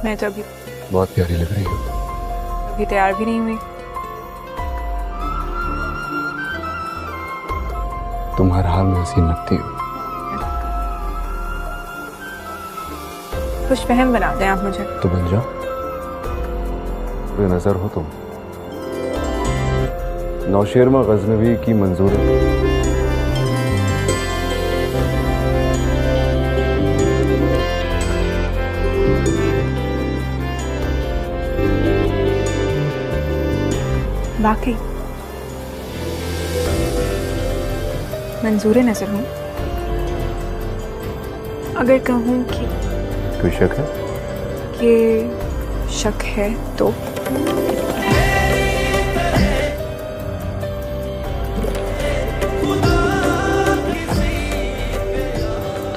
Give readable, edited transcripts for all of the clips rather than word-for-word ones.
मैं तो अभी बहुत प्यारी लग रही हो। अभी तैयार भी नहीं हुई। तुम हर हाल में हसीन लगती हो। कुछ फहम बना दें आप मुझे। तो बन जाओ। बेनज़र हो तुम। नौशेरमा गज़नवी की मंजूर वाकई मंजूर नजर हूँ। अगर कहूँ कि कोई शक है? ये शक है तो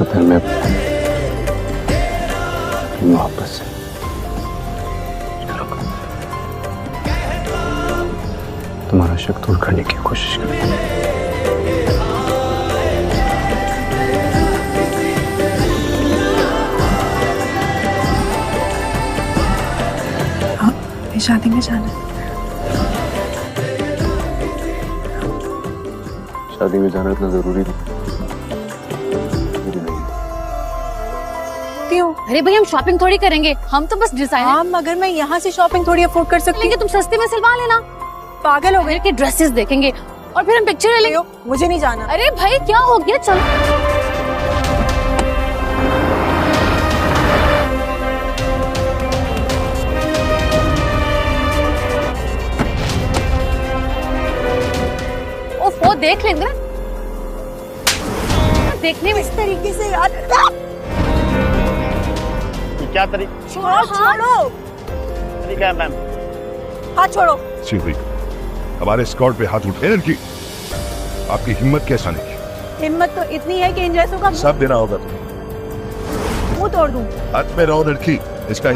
फिर मैं मोहब्बत से तुम्हारा शक दूर करने की कोशिश करूंगा। हाँ, शादी में जाना है। शादी में जाना इतना जरूरी नहीं। अरे भाई हम शॉपिंग थोड़ी करेंगे, हम तो बस डिजाइन। हाँ, मगर मैं यहाँ से शॉपिंग थोड़ी अफोर्ड कर सकती हूँ। तुम सस्ते में सिलवा लेना। पागल हो गए के ड्रेसेस देखेंगे और फिर हम पिक्चर ले लेंगे। मुझे नहीं जाना। अरे भाई क्या हो गया, चलो। वो देख लेंगे ना, देखने में इस तरीके से यार। क्या तरीका? छोड़ो। तरीका है मैम। हाथ छोड़ो। सीधी हमारे स्कॉट पे हाथ उठे लड़की, आपकी हिम्मत कैसा नहीं? हिम्मत तो इतनी है कि इन जैसों का सब देना होगा तुम्हें। मुंह तोड़ दूं। हाथ में रहो लड़की, इसका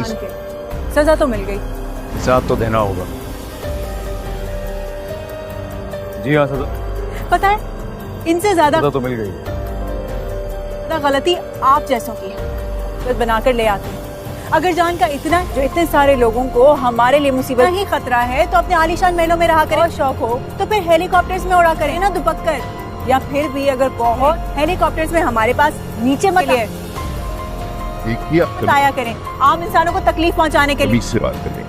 सजा तो मिल गई। हिसाब तो देना होगा। जी हाँ, सजा पता है, इनसे ज्यादा तो मिल गई। गलती आप जैसों की है, तो बनाकर ले आते हैं। अगर जान का इतना जो इतने सारे लोगों को हमारे लिए मुसीबत ही खतरा है, तो अपने आलीशान महलों में रहा करें। और शौक हो तो फिर हेलीकॉप्टर्स में उड़ा करें ना, दुबक कर। या फिर भी अगर बहुत हेलीकॉप्टर्स में हमारे पास नीचे मत आया करें। आम इंसानों को तकलीफ पहुंचाने के लिए से बात करें।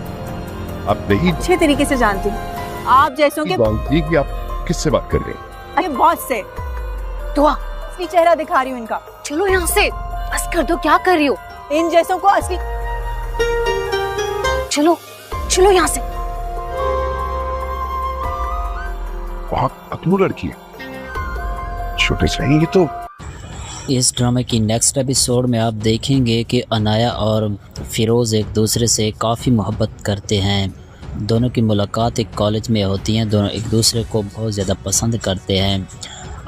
आप नहीं अच्छे तरीके से जानती हूँ आप जैसों के। कि आप किससे बात कर रहे हैं? अरे बॉस से। दुआ असली चेहरा दिखा रही हूँ इनका। चलो यहाँ से, बस कर दो, क्या कर रही हो? इन जैसों को असली। चलो चलो यहाँ से। वहाँ अपनी लड़की है, छोटे चाहिए तो। इस ड्रामे की नेक्स्ट एपिसोड में आप देखेंगे कि अनाया और फिरोज़ एक दूसरे से काफ़ी मोहब्बत करते हैं। दोनों की मुलाकात एक कॉलेज में होती है। दोनों एक दूसरे को बहुत ज़्यादा पसंद करते हैं।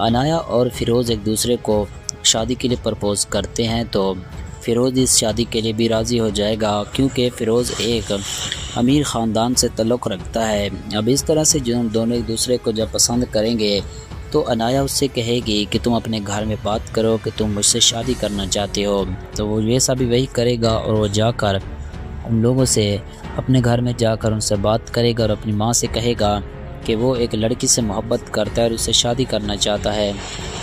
अनाया और फिरोज़ एक दूसरे को शादी के लिए प्रपोज़ करते हैं, तो फ़िरोज़ इस शादी के लिए भी राज़ी हो जाएगा, क्योंकि फ़िरोज़ एक अमीर ख़ानदान से ताल्लुक़ रखता है। अब इस तरह से जो दोनों एक दूसरे को जब पसंद करेंगे, तो अनाया उससे कहेगी कि तुम अपने घर में बात करो कि तुम मुझसे शादी करना चाहते हो। तो वो वैसा भी वही करेगा और वो जाकर उन लोगों से अपने घर में जाकर उनसे बात करेगा और अपनी माँ से कहेगा कि वो एक लड़की से मोहब्बत करता है और उससे शादी करना चाहता है।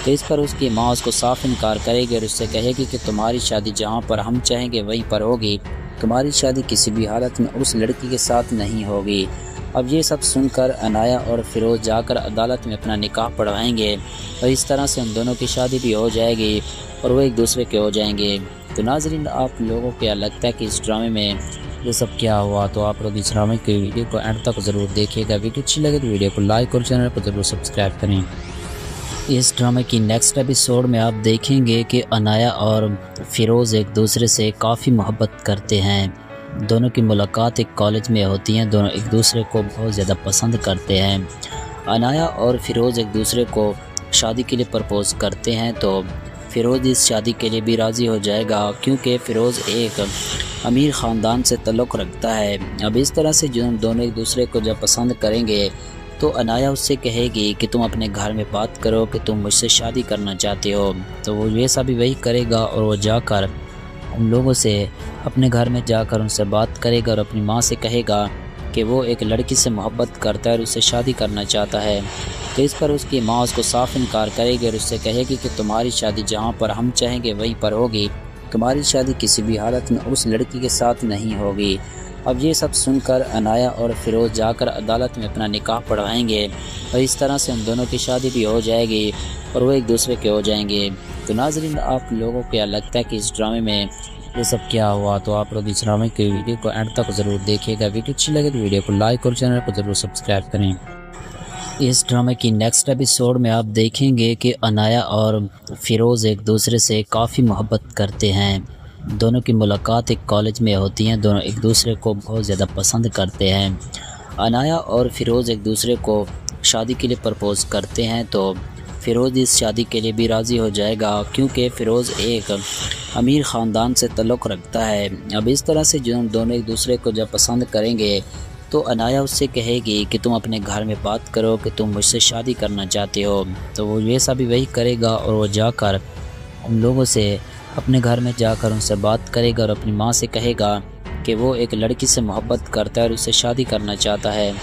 तो इस पर उसकी माँ उसको साफ इनकार करेगी और उससे कहेगी कि तुम्हारी शादी जहाँ पर हम चाहेंगे वहीं पर होगी, तुम्हारी शादी किसी भी हालत में उस लड़की के साथ नहीं होगी। अब ये सब सुनकर अनाया और फिरोज़ जाकर अदालत में अपना निकाह पढ़वाएंगे और इस तरह से उन दोनों की शादी भी हो जाएगी और वो एक दूसरे के हो जाएंगे। तो नाज़रीन, आप लोगों को क्या लगता है कि इस ड्रामे में ये सब क्या हुआ? तो आप लोग इस ड्रामे के वीडियो को एंड तक ज़रूर देखिएगा। वीडियो अच्छी लगे तो वीडियो को लाइक और चैनल को ज़रूर सब्सक्राइब करें। इस ड्रामे की नेक्स्ट एपिसोड में आप देखेंगे कि अनाया और फिरोज़ एक दूसरे से काफ़ी मोहब्बत करते हैं। दोनों की मुलाकात एक कॉलेज में होती है। दोनों एक दूसरे को बहुत ज़्यादा पसंद करते हैं। अनाया और फिरोज़ एक दूसरे को शादी के लिए प्रपोज़ करते हैं, तो फिरोज़ इस शादी के लिए भी राज़ी हो जाएगा, क्योंकि फिरोज़ एक अमीर ख़ानदान से ताल्लुक़ रखता है। अब इस तरह से जो दोनों एक दूसरे को जब पसंद करेंगे, तो अनाया उससे कहेगी कि तुम अपने घर में बात करो कि तुम मुझसे शादी करना चाहते हो। तो वो वैसा भी वही करेगा और वो जाकर उन लोगों से अपने घर में जाकर उनसे बात करेगा और अपनी माँ से कहेगा कि वो एक लड़की से मोहब्बत करता है और उससे शादी करना चाहता है। तो इस पर उसकी माँ उसको साफ इनकार करेगी और उससे कहेगी कि तुम्हारी शादी जहाँ पर हम चाहेंगे वहीं पर होगी, तुम्हारी शादी किसी भी हालत में उस लड़की के साथ नहीं होगी। अब ये सब सुनकर अनाया और फिरोज़ जाकर अदालत में अपना निकाह पढ़वाएंगे और इस तरह से उन दोनों की शादी भी हो जाएगी और वो एक दूसरे के हो जाएंगे। तो नाज़रीन, आप लोगों को क्या लगता है कि इस ड्रामे में ये सब क्या हुआ? तो आप लोग इस ड्रामे की वीडियो को एंड तक ज़रूर देखिएगा। वीडियो अच्छी लगे तो वीडियो को लाइक और चैनल को ज़रूर सब्सक्राइब करें। इस ड्रामे की नेक्स्ट एपिसोड में आप देखेंगे कि अनाया और फिरोज़ एक दूसरे से काफ़ी मोहब्बत करते हैं। दोनों की मुलाकात एक कॉलेज में होती हैं। दोनों एक दूसरे को बहुत ज़्यादा पसंद करते हैं। अनाया और फिरोज़ एक दूसरे को शादी के लिए प्रपोज़ करते हैं तो फिरोज़ इस शादी के लिए भी राज़ी हो जाएगा क्योंकि फ़िरोज़ एक अमीर ख़ानदान से ताल्लुक़ रखता है। अब इस तरह से जो दोनों एक दूसरे को जब पसंद करेंगे तो अनाया उससे कहेगी कि तुम अपने घर में बात करो कि तुम मुझसे शादी करना चाहते हो। तो वो वैसा भी वही करेगा और वो जाकर उन लोगों से अपने घर में जाकर उनसे बात करेगा और अपनी माँ से कहेगा कि वो एक लड़की से मोहब्बत करता है और उससे शादी करना चाहता है।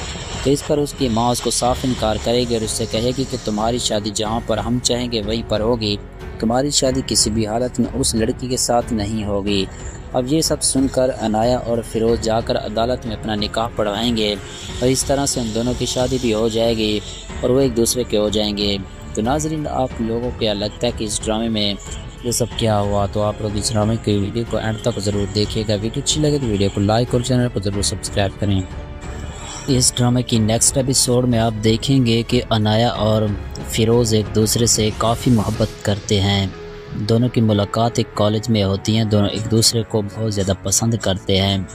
तो इस पर उसकी माँ उसको साफ इनकार करेगी और उससे कहेगी कि तुम्हारी शादी जहाँ पर हम चाहेंगे वहीं पर होगी, तुम्हारी शादी किसी भी हालत में उस लड़की के साथ नहीं होगी। अब ये सब सुनकर अनाया और फिरोज़ जाकर अदालत में अपना निकाह पढ़वाएंगे और इस तरह से उन दोनों की शादी भी हो जाएगी और वो एक दूसरे के हो जाएंगे। तो नाज़रीन, आप लोगों को क्या लगता है कि इस ड्रामे में ये सब क्या हुआ? तो आप लोग इस ड्रामे की वीडियो को एंड तक ज़रूर देखिएगा। वीडियो अच्छी लगे तो वीडियो को लाइक और चैनल को ज़रूर सब्सक्राइब करें। इस ड्रामे की नेक्स्ट एपिसोड में आप देखेंगे कि अनाया और फिरोज़ एक दूसरे से काफ़ी मोहब्बत करते हैं। दोनों की मुलाकात एक कॉलेज में होती हैं। दोनों एक दूसरे को बहुत ज़्यादा पसंद करते हैं।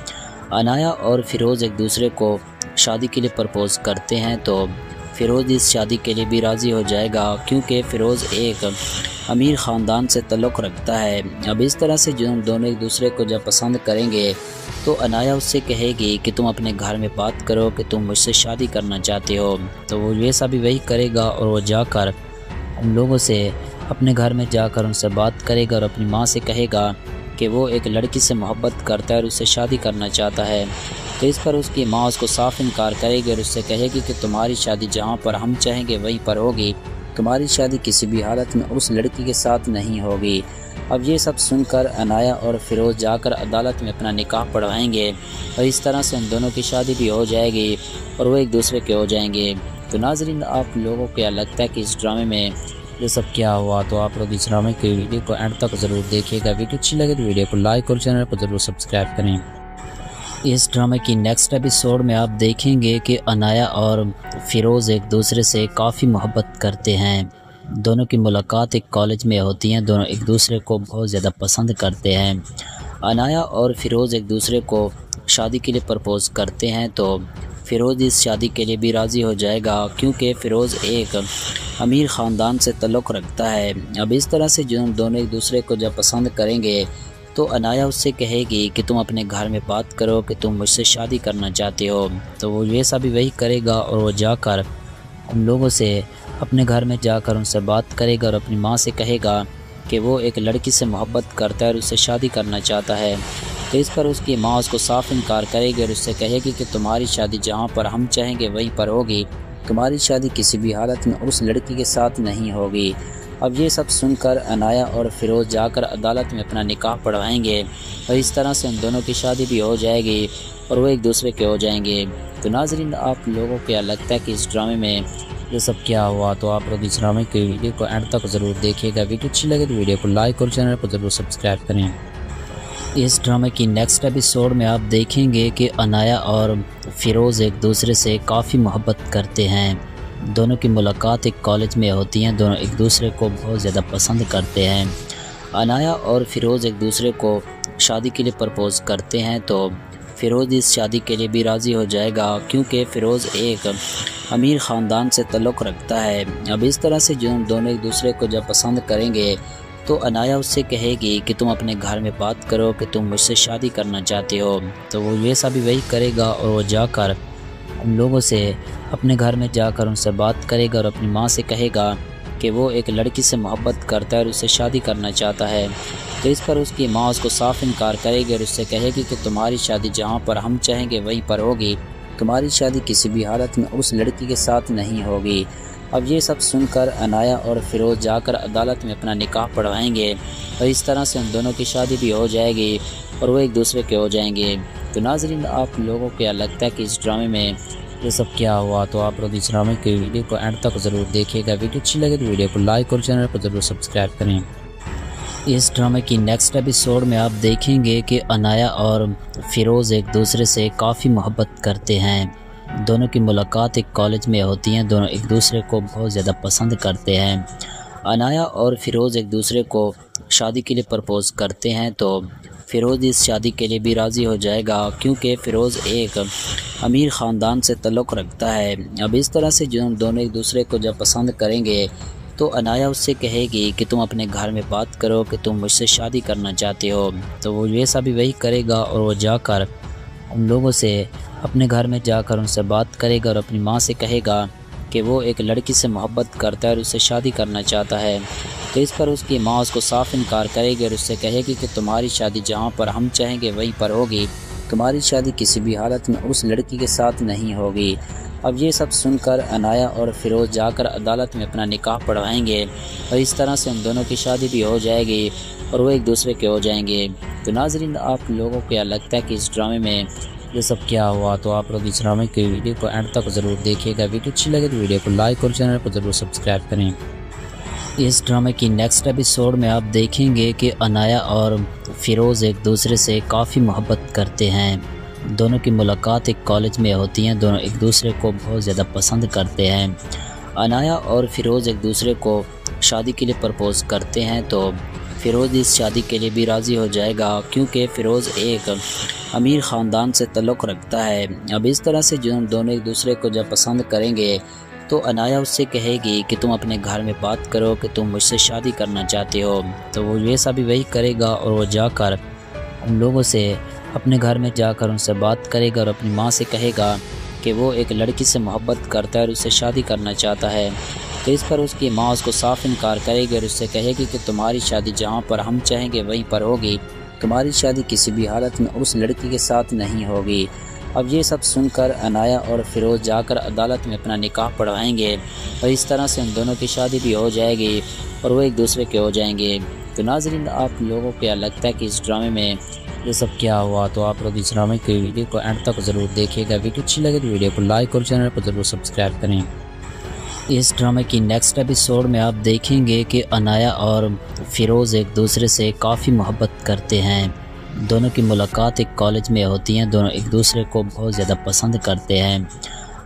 अनाया और फिरोज़ एक दूसरे को शादी के लिए प्रपोज़ करते हैं तो फिरोज़ इस शादी के लिए भी राज़ी हो जाएगा क्योंकि फ़िरोज़ एक अमीर ख़ानदान से ताल्लुक़ रखता है। अब इस तरह से जो दोनों एक दूसरे को जब पसंद करेंगे तो अनाया उससे कहेगी कि तुम अपने घर में बात करो कि तुम मुझसे शादी करना चाहते हो। तो वो वैसा भी वही करेगा और वो जाकर उन लोगों से अपने घर में जाकर उनसे बात करेगा और अपनी माँ से कहेगा कि वो एक लड़की से मोहब्बत करता है और उससे शादी करना चाहता है। तो इस पर उसकी माँ उसको साफ इनकार करेगी और उससे कहेगी कि तुम्हारी शादी जहाँ पर हम चाहेंगे वहीं पर होगी, तुम्हारी शादी किसी भी हालत में उस लड़की के साथ नहीं होगी। अब ये सब सुनकर अनाया और फिरोज़ जाकर अदालत में अपना निकाह पढ़वाएंगे और इस तरह से उन दोनों की शादी भी हो जाएगी और वो एक दूसरे के हो जाएंगे। तो नाज़रीन, आप लोगों को क्या लगता है कि इस ड्रामे में ये सब क्या हुआ? तो आप लोग इस ड्रामे की वीडियो को एंड तक ज़रूर देखिएगा। वीडियो अच्छी लगे तो वीडियो को लाइक और चैनल को ज़रूर सब्सक्राइब करें। इस ड्रामे की नेक्स्ट एपिसोड में आप देखेंगे कि अनाया और फिरोज़ एक दूसरे से काफ़ी मोहब्बत करते हैं। दोनों की मुलाकात एक कॉलेज में होती हैं। दोनों एक दूसरे को बहुत ज़्यादा पसंद करते हैं। अनाया और फिरोज़ एक दूसरे को शादी के लिए प्रपोज़ करते हैं तो फिरोज़ इस शादी के लिए भी राज़ी हो जाएगा क्योंकि फ़िरोज़ एक अमीर ख़ानदान से ताल्लुक़ रखता है। अब इस तरह से जो दोनों एक दूसरे को जब पसंद करेंगे तो अनाया उससे कहेगी कि तुम अपने घर में बात करो कि तुम मुझसे शादी करना चाहते हो। तो वो वैसा भी वही करेगा और वो जाकर उन लोगों से अपने घर में जाकर उनसे बात करेगा और अपनी माँ से कहेगा कि वो एक लड़की से मोहब्बत करता है और उससे शादी करना चाहता है। तो इस पर उसकी माँ उसको साफ इनकार करेगी और उससे कहेगी कि तुम्हारी शादी जहाँ पर हम चाहेंगे वहीं पर होगी, तुम्हारी शादी किसी भी हालत में उस लड़की के साथ नहीं होगी। अब ये सब सुनकर अनाया और फिरोज़ जाकर अदालत में अपना निकाह पढ़वाएंगे और इस तरह से उन दोनों की शादी भी हो जाएगी और वो एक दूसरे के हो जाएंगे। तो नाज़रीन, आप लोगों को क्या लगता है कि इस ड्रामे में ये सब क्या हुआ? तो आप लोग इस ड्रामे की वीडियो को एंड तक ज़रूर देखिएगा। वीडियो अच्छी लगे तो वीडियो को लाइक और चैनल को ज़रूर सब्सक्राइब करें। इस ड्रामे की नेक्स्ट एपिसोड में आप देखेंगे कि अनाया और फिरोज़ एक दूसरे से काफ़ी मोहब्बत करते हैं। दोनों की मुलाकात एक कॉलेज में होती हैं। दोनों एक दूसरे को बहुत ज़्यादा पसंद करते हैं। अनाया और फिरोज़ एक दूसरे को शादी के लिए प्रपोज़ करते हैं तो फिरोज़ इस शादी के लिए भी राज़ी हो जाएगा क्योंकि फ़िरोज़ एक अमीर ख़ानदान से ताल्लुक़ रखता है। अब इस तरह से जो दोनों एक दूसरे को जब पसंद करेंगे तो अनाया उससे कहेगी कि तुम अपने घर में बात करो कि तुम मुझसे शादी करना चाहते हो। तो वो वैसा भी वही करेगा और वो जाकर उन लोगों से अपने घर में जाकर उनसे बात करेगा और अपनी माँ से कहेगा कि वो एक लड़की से मोहब्बत करता है और उससे शादी करना चाहता है। तो इस पर उसकी माँ उसको साफ इनकार करेगी और उससे कहेगी कि तुम्हारी शादी जहाँ पर हम चाहेंगे वहीं पर होगी, तुम्हारी शादी किसी भी हालत में उस लड़की के साथ नहीं होगी। अब ये सब सुनकर अनाया और फिरोज़ जाकर अदालत में अपना निकाह पढ़वाएंगे और इस तरह से उन दोनों की शादी भी हो जाएगी और वो एक दूसरे के हो जाएंगे। तो नाज़रीन, आप लोगों को क्या लगता है कि इस ड्रामे में ये सब क्या हुआ? तो आप लोग इस ड्रामे के वीडियो को एंड तक ज़रूर देखिएगा। वीडियो अच्छी लगे तो वीडियो को लाइक और चैनल को ज़रूर सब्सक्राइब करें। इस ड्रामे की नेक्स्ट एपिसोड में आप देखेंगे कि अनाया और फिरोज़ एक दूसरे से काफ़ी मोहब्बत करते हैं। दोनों की मुलाकात एक कॉलेज में होती है। दोनों एक दूसरे को बहुत ज़्यादा पसंद करते हैं। अनाया और फिरोज़ एक दूसरे को शादी के लिए प्रपोज़ करते हैं तो फिरोज़ इस शादी के लिए भी राज़ी हो जाएगा, क्योंकि फ़िरोज़ एक अमीर ख़ानदान से ताल्लुक़ रखता है। अब इस तरह से जो दोनों एक दूसरे को जब पसंद करेंगे तो अनाया उससे कहेगी कि तुम अपने घर में बात करो कि तुम मुझसे शादी करना चाहते हो। तो वो वैसा भी वही करेगा और वो जाकर उन लोगों से अपने घर में जाकर उनसे बात करेगा और अपनी माँ से कहेगा कि वो एक लड़की से मोहब्बत करता है और उससे शादी करना चाहता है। तो इस पर उसकी माँ उसको साफ इनकार करेगी और उससे कहेगी कि तुम्हारी शादी जहाँ पर हम चाहेंगे वहीं पर होगी, तुम्हारी शादी किसी भी हालत में उस लड़की के साथ नहीं होगी। अब ये सब सुनकर अनाया और फिरोज़ जाकर अदालत में अपना निकाह पढ़वाएंगे और इस तरह से उन दोनों की शादी भी हो जाएगी और वो एक दूसरे के हो जाएंगे। तो नाज़रीन, आप लोगों को क्या लगता है कि इस ड्रामे में ये सब क्या हुआ? तो आप लोग इस ड्रामे के वीडियो को एंड तक ज़रूर देखिएगा। वीडियो अच्छी लगे तो वीडियो को लाइक और चैनल को ज़रूर सब्सक्राइब करें। इस ड्रामे की नेक्स्ट एपिसोड में आप देखेंगे कि अनाया और फिरोज़ एक दूसरे से काफ़ी मोहब्बत करते हैं। दोनों की मुलाकात एक कॉलेज में होती है। दोनों एक दूसरे को बहुत ज़्यादा पसंद करते हैं। अनाया और फिरोज़ एक दूसरे को शादी के लिए प्रपोज़ करते हैं तो फिरोज़ इस शादी के लिए भी राज़ी हो जाएगा, क्योंकि फ़िरोज़ एक अमीर ख़ानदान से ताल्लुक़ रखता है। अब इस तरह से जो दोनों एक दूसरे को जब पसंद करेंगे तो अनाया उससे कहेगी कि तुम अपने घर में बात करो कि तुम मुझसे शादी करना चाहते हो। तो वो वैसा भी वही करेगा और वो जाकर उन लोगों से अपने घर में जाकर उनसे बात करेगा और अपनी माँ से कहेगा कि वो एक लड़की से मोहब्बत करता है और उससे शादी करना चाहता है। तो इस पर उसकी माँ उसको साफ इनकार करेगी और उससे कहेगी कि तुम्हारी शादी जहाँ पर हम चाहेंगे वहीं पर होगी, तुम्हारी शादी किसी भी हालत में उस लड़की के साथ नहीं होगी। अब ये सब सुनकर अनाया और फिरोज़ जाकर अदालत में अपना निकाह पढ़वाएंगे और इस तरह से उन दोनों की शादी भी हो जाएगी और वो एक दूसरे के हो जाएंगे। तो नाज़रीन, आप लोगों को क्या लगता है कि इस ड्रामे में ये सब क्या हुआ? तो आप लोग इस ड्रामे के वीडियो को एंड तक ज़रूर देखिएगा। वीडियो अच्छी लगे तो वीडियो को लाइक और चैनल को ज़रूर सब्सक्राइब करें। इस ड्रामे की नेक्स्ट एपिसोड में आप देखेंगे कि अनाया और फिरोज़ एक दूसरे से काफ़ी मोहब्बत करते हैं। दोनों की मुलाकात एक कॉलेज में होती है। दोनों एक दूसरे को बहुत ज़्यादा पसंद करते हैं।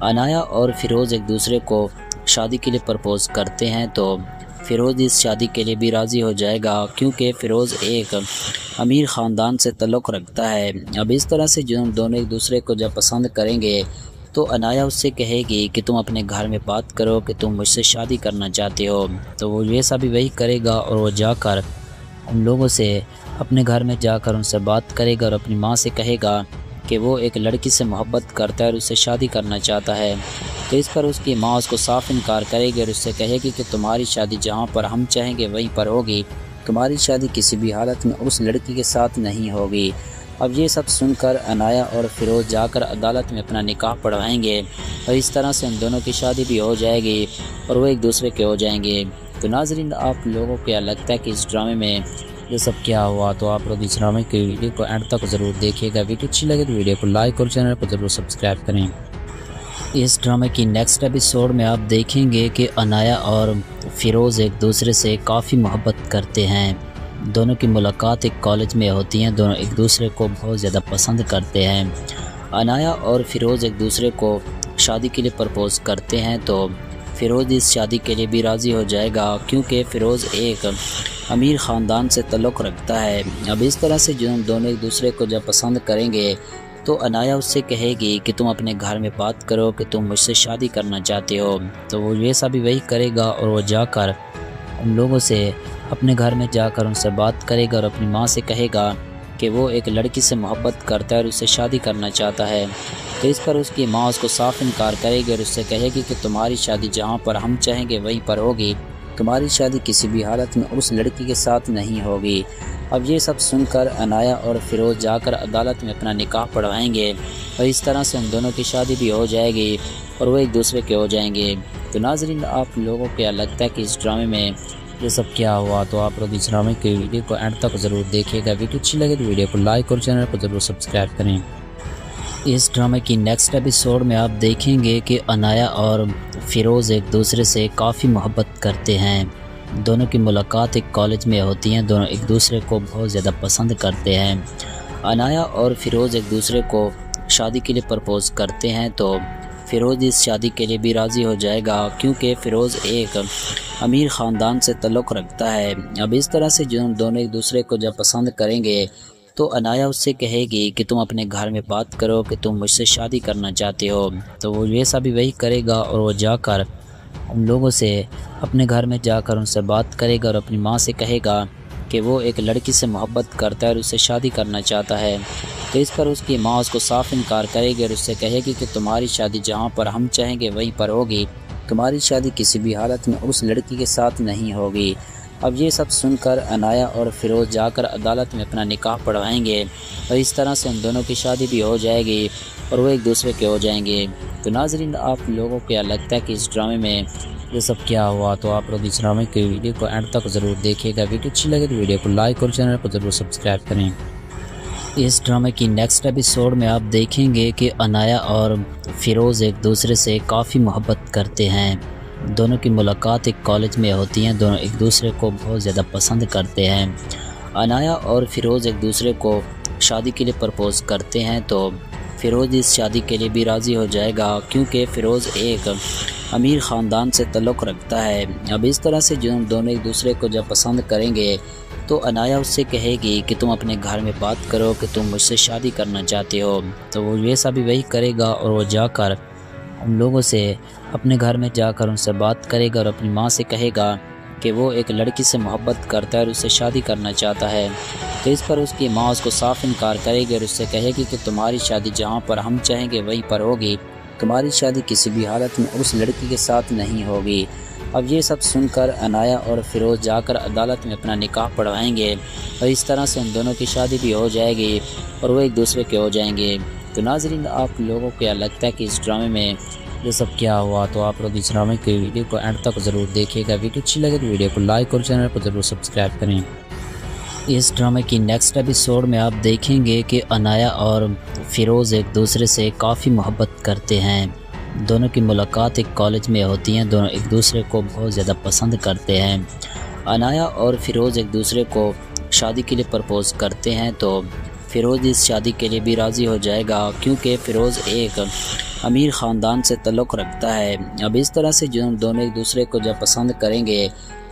अनाया और फिरोज़ एक दूसरे को शादी के लिए प्रपोज़ करते हैं तो फिरोज़ इस शादी के लिए भी राज़ी हो जाएगा, क्योंकि फ़िरोज़ एक अमीर ख़ानदान से ताल्लुक़ रखता है। अब इस तरह से जो दोनों एक दूसरे को जब पसंद करेंगे तो अनाया उससे कहेगी कि तुम अपने घर में बात करो कि तुम मुझसे शादी करना चाहते हो। तो वो वैसा भी वही करेगा और वो जाकर उन लोगों से अपने घर में जाकर उनसे बात करेगा और अपनी माँ से कहेगा कि वो एक लड़की से मोहब्बत करता है और उससे शादी करना चाहता है। तो इस पर उसकी माँ उसको साफ इनकार करेगी और उससे कहेगी कि तुम्हारी शादी जहाँ पर हम चाहेंगे वहीं पर होगी, तुम्हारी शादी किसी भी हालत में उस लड़की के साथ नहीं होगी। अब ये सब सुनकर अनाया और फिरोज़ जाकर अदालत में अपना निकाह पढ़वाएंगे और इस तरह से उन दोनों की शादी भी हो जाएगी और वो एक दूसरे के हो जाएंगे। तो नाज़रीन, आप लोगों को क्या लगता है कि इस ड्रामे में ये सब क्या हुआ? तो आप लोग इस ड्रामे के वीडियो को एंड तक ज़रूर देखिएगा। वीडियो अच्छी लगे तो वीडियो को लाइक और चैनल को ज़रूर सब्सक्राइब करें। इस ड्रामे की नेक्स्ट एपिसोड में आप देखेंगे कि अनाया और फिरोज़ एक दूसरे से काफ़ी मोहब्बत करते हैं। दोनों की मुलाकात एक कॉलेज में होती है। दोनों एक दूसरे को बहुत ज़्यादा पसंद करते हैं। अनाया और फिरोज़ एक दूसरे को शादी के लिए प्रपोज़ करते हैं तो फिरोज़ इस शादी के लिए भी राज़ी हो जाएगा, क्योंकि फ़िरोज़ एक अमीर ख़ानदान से ताल्लुक़ रखता है। अब इस तरह से जो दोनों एक दूसरे को जब पसंद करेंगे तो अनाया उससे कहेगी कि तुम अपने घर में बात करो कि तुम मुझसे शादी करना चाहते हो। तो वो वैसा भी वही करेगा और वो जाकर उन लोगों से अपने घर में जाकर उनसे बात करेगा और अपनी माँ से कहेगा कि वो एक लड़की से मोहब्बत करता है और उससे शादी करना चाहता है। तो इस पर उसकी माँ उसको साफ इनकार करेगी और उससे कहेगी कि तुम्हारी शादी जहाँ पर हम चाहेंगे वहीं पर होगी, तुम्हारी शादी किसी भी हालत में उस लड़की के साथ नहीं होगी। अब ये सब सुनकर अनाया और फिरोज़ जाकर अदालत में अपना निकाह पढ़वाएंगे और इस तरह से उन दोनों की शादी भी हो जाएगी और वो एक दूसरे के हो जाएंगे। तो नाज़रीन, आप लोगों को क्या लगता है कि इस ड्रामे में ये सब क्या हुआ? तो आप लोग इस ड्रामे की वीडियो को एंड तक ज़रूर देखिएगा। वीडियो अच्छी लगे तो वीडियो को लाइक और चैनल को ज़रूर सब्सक्राइब करें। इस ड्रामे की नेक्स्ट एपिसोड में आप देखेंगे कि अनाया और फिरोज़ एक दूसरे से काफ़ी मोहब्बत करते हैं। दोनों की मुलाकात एक कॉलेज में होती है। दोनों एक दूसरे को बहुत ज़्यादा पसंद करते हैं। अनाया और फिरोज़ एक दूसरे को शादी के लिए प्रपोज़ करते हैं तो फिरोज़ इस शादी के लिए भी राज़ी हो जाएगा, क्योंकि फिरोज़ एक अमीर ख़ानदान से ताल्लुक़ रखता है। अब इस तरह से जो दोनों एक दूसरे को जब पसंद करेंगे तो अनाया उससे कहेगी कि तुम अपने घर में बात करो कि तुम मुझसे शादी करना चाहते हो। तो वो वैसा भी वही करेगा और वो जाकर उन लोगों से अपने घर में जाकर उनसे बात करेगा और अपनी माँ से कहेगा कि वो एक लड़की से मोहब्बत करता है और उससे शादी करना चाहता है। तो इस पर उसकी माँ उसको साफ इनकार करेगी और उससे कहेगी कि तुम्हारी शादी जहाँ पर हम चाहेंगे वहीं पर होगी। तुम्हारी शादी किसी भी हालत में उस लड़की के साथ नहीं होगी। अब ये सब सुनकर अनाया और फिरोज़ जाकर अदालत में अपना निकाह पढ़वाएंगे और इस तरह से उन दोनों की शादी भी हो जाएगी और वो एक दूसरे के हो जाएंगे। तो नाज़रीन, आप लोगों को क्या लगता है कि इस ड्रामे में ये सब क्या हुआ? तो आप लोग इस ड्रामे की वीडियो को एंड तक ज़रूर देखिएगा। वीडियो अच्छी लगे तो वीडियो को लाइक और चैनल को ज़रूर सब्सक्राइब करें। इस ड्रामे की नेक्स्ट एपिसोड में आप देखेंगे कि अनाया और फिरोज़ एक दूसरे से काफ़ी मोहब्बत करते हैं। दोनों की मुलाकात एक कॉलेज में होती है। दोनों एक दूसरे को बहुत ज़्यादा पसंद करते हैं। अनाया और फिरोज़ एक दूसरे को शादी के लिए प्रपोज़ करते हैं तो फिरोज़ इस शादी के लिए भी राज़ी हो जाएगा, क्योंकि फिरोज़ एक अमीर ख़ानदान से ताल्लुक़ रखता है। अब इस तरह से जो दोनों एक दूसरे को जब पसंद करेंगे तो अनाया उससे कहेगी कि तुम अपने घर में बात करो कि तुम मुझसे शादी करना चाहते हो। तो वो वैसा भी वही करेगा और वो जाकर उन लोगों से अपने घर में जाकर उनसे बात करेगा और अपनी माँ से कहेगा कि वो एक लड़की से मोहब्बत करता है और उससे शादी करना चाहता है। तो इस पर उसकी माँ उसको साफ इनकार करेगी और उससे कहेगी कि तुम्हारी शादी जहाँ पर हम चाहेंगे वहीं पर होगी। तुम्हारी शादी किसी भी हालत में उस लड़की के साथ नहीं होगी। अब ये सब सुनकर अनाया और फिरोज़ जाकर अदालत में अपना निकाह पढ़वाएंगे और इस तरह से उन दोनों की शादी भी हो जाएगी और वो एक दूसरे के हो जाएंगे। तो नाज़रीन, आप लोगों को क्या लगता है कि इस ड्रामे में ये सब क्या हुआ? तो आप लोग इस ड्रामे की वीडियो को एंड तक ज़रूर देखिएगा। वीडियो अच्छी लगे तो वीडियो को लाइक और चैनल को ज़रूर सब्सक्राइब करें। इस ड्रामे की नेक्स्ट एपिसोड में आप देखेंगे कि अनाया और फिरोज़ एक दूसरे से काफ़ी मोहब्बत करते हैं। दोनों की मुलाकात एक कॉलेज में होती है। दोनों एक दूसरे को बहुत ज़्यादा पसंद करते हैं। अनाया और फिरोज़ एक दूसरे को शादी के लिए प्रपोज़ करते हैं तो फिरोज़ इस शादी के लिए भी राज़ी हो जाएगा, क्योंकि फिरोज़ एक अमीर ख़ानदान से ताल्लुक़ रखता है। अब इस तरह से जो दोनों एक दूसरे को जब पसंद करेंगे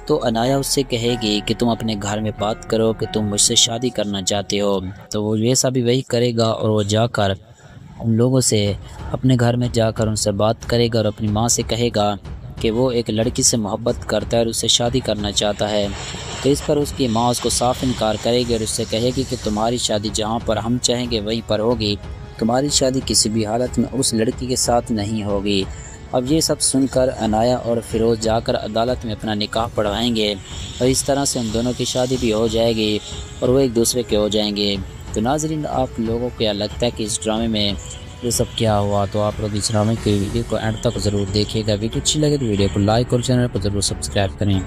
तो अनाया उससे कहेगी कि तुम अपने घर में बात करो कि तुम मुझसे शादी करना चाहते हो। तो वो वैसा भी वही करेगा और वो जाकर उन लोगों से अपने घर में जाकर उनसे बात करेगा और अपनी माँ से कहेगा कि वो एक लड़की से मोहब्बत करता है और उससे शादी करना चाहता है। तो इस पर उसकी माँ उसको साफ इनकार करेगी और उससे कहेगी कि तुम्हारी शादी जहाँ पर हम चाहेंगे वहीं पर होगी। तुम्हारी शादी किसी भी हालत में उस लड़की के साथ नहीं होगी। अब ये सब सुनकर अनाया और फिरोज़ जाकर अदालत में अपना निकाह पढ़वाएंगे और इस तरह से उन दोनों की शादी भी हो जाएगी और वो एक दूसरे के हो जाएंगे। तो नाज़रीन, आप लोगों को क्या लगता है कि इस ड्रामे में ये सब क्या हुआ? तो आप लोग इस ड्रामे की वीडियो को एंड तक ज़रूर देखिएगा। वीडियो अच्छी लगे तो वीडियो को लाइक और चैनल को ज़रूर सब्सक्राइब करें।